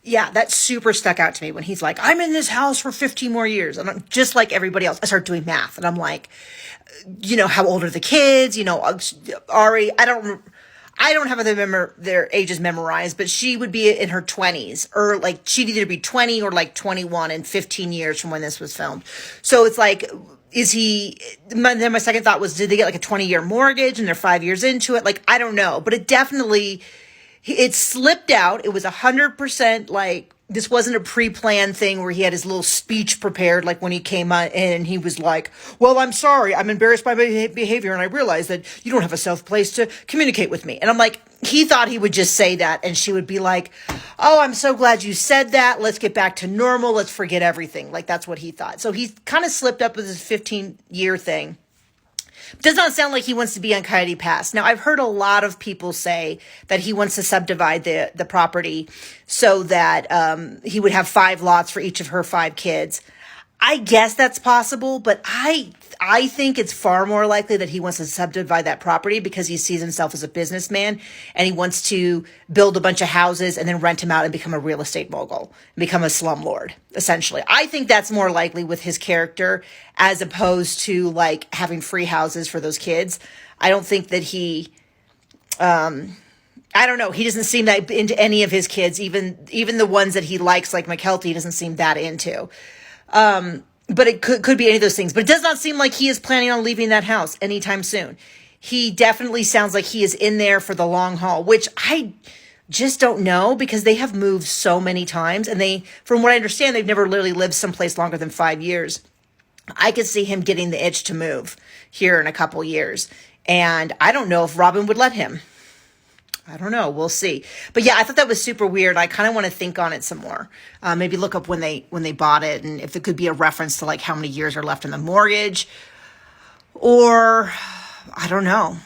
Yeah, that super stuck out to me when he's like, I'm in this house for 15 more years. And I'm just like everybody else. I start doing math and I'm like, how old are the kids? Ari, I don't have their ages memorized, but she would be in her 20s, or like she'd either be 20 or like 21 in 15 years from when this was filmed. So it's like, then my second thought was, did they get like a 20-year mortgage and they're 5 years into it? Like, I don't know, but it slipped out. It was 100% like, this wasn't a pre-planned thing where he had his little speech prepared, like when he came in and he was like, well, I'm sorry, I'm embarrassed by my behavior, and I realize that you don't have a safe place to communicate with me. And I'm like, he thought he would just say that and she would be like, oh, I'm so glad you said that. Let's get back to normal. Let's forget everything. Like, that's what he thought. So he kind of slipped up with his 15-year thing. Does not sound like he wants to be on Coyote Pass. Now, I've heard a lot of people say that he wants to subdivide the property so that he would have 5 lots for each of her 5 kids. I guess that's possible, but I think it's far more likely that he wants to subdivide that property because he sees himself as a businessman and he wants to build a bunch of houses and then rent them out and become a real estate mogul, and become a slumlord, essentially. I think that's more likely with his character as opposed to like having free houses for those kids. I don't think that I don't know. He doesn't seem that into any of his kids, even the ones that he likes, like Mykelti, he doesn't seem that into. But it could be any of those things. But it does not seem like he is planning on leaving that house anytime soon. He definitely sounds like he is in there for the long haul, which I just don't know because they have moved so many times. And from what I understand, they've never literally lived someplace longer than 5 years. I could see him getting the itch to move here in a couple years. And I don't know if Robin would let him. I don't know. We'll see. But yeah, I thought that was super weird. I kind of want to think on it some more. Maybe look up when they bought it and if it could be a reference to like how many years are left in the mortgage, or I don't know.